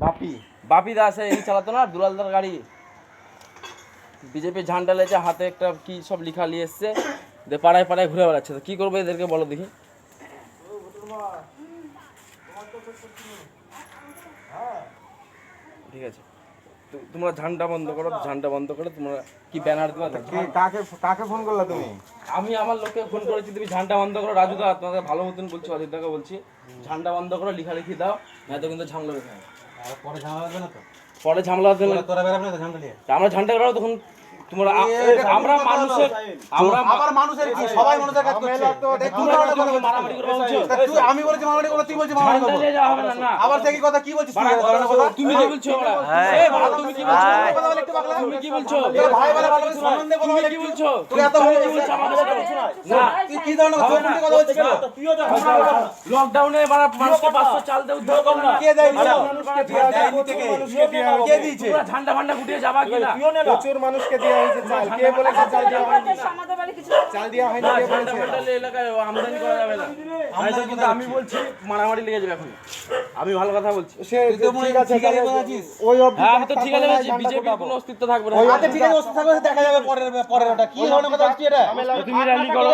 বাপি বাপি দাস এই চালাতো না দুলালদার গাড়ি, বিজেপি ঝান্ডা লেছে, হাতে একটা কি সব লিখা নিয়ে এসছে, দিয়ে পাড়ায় পাড়ায় ঘুরে বেড়াচ্ছে। তো কি করবো এদেরকে বলো দেখি? ঠিক আছে, তোমরা ঝান্ডা বন্ধ করো, ঝান্ডা বন্ধ করো। তোমরা কি ব্যানার দেওয়া? কাকে কাকে ফোন করলা তুমি? আমি আমার লোককে ফোন করেছি, তুমি ঝান্ডা বন্ধ করো। রাজু দা তোমাকে ভালো মতন বলছি, অজিতদাকে বলছি ঝান্ডা বন্ধ করো, লিখালিখি দাও, না তো কিন্তু ঝামেলা হবে। পরে ঝামেলা হবে না তো? পরে ঝামেলা হবে না, তোরা বেরাবে না তো ঝামেলা নিয়ে? আমরা ঝান্ডা বেরো তখন তোমরা আমরা মানুষের আবার মানুষের কি সবাই মানুষের কাজ করছে তো তুই মারামারি করবা বলছো? তুই আমি বলেছি মারামারি করব, তুই বলছিস মারামারি করব। ঝান্ডা নিয়ে যাওয়া হবে না। না আবার সেই কথা কি বলছিস তুই? তুমি কি বলছো? এই ভালো, তুমি কি বলছো? কথা বলে একটু পাগলা। তুমি কি বলছো? তোর ভাই বলে ভালো করে সম্মান দে, কথা তুমি বলে কি একটু। বলছো? তুই এত ভালো কি বলছো আমাকে সেটা বলছো না? তুই কি ধরনের কথা বলছিস? তুইও যা লকডাউনে মানুষকে 500 চাল দিয়ে উদ্ধার করো না। কে দেয়? মানুষকে দেয়নি থেকে কে দিয়েছে? তোমরা ঝান্ডা ফান্ডা গুটিয়ে যাবা কিনা? প্রচুর মানুষকে দেওয়া হয়েছে চাল। কে বলেছে চাল দেওয়া হয়নি? চাল দেওয়া হয়নি কে ঝান্ডা বলেছে? ফান্ডা এলাকায় আমদানি করা যাবে না। হয়তো কিন্তু আমি বলছি মারামারি লেগে যাবে এখন। আমি ভালো কথা বলছি। সে ঠিক আছে, ঠিকাদারি বলেছিস? ওই অবধি হ্যাঁ, আমি তো ঠিক আছে বলছি, বিজেপির কোনো অস্তিত্ব থাকবে না। আচ্ছা ঠিক আছে, ওর সাথে দেখা যাবে পরের ওটা কি ধরনের কথা বলছিস এটা? তুমি র্যালি করো।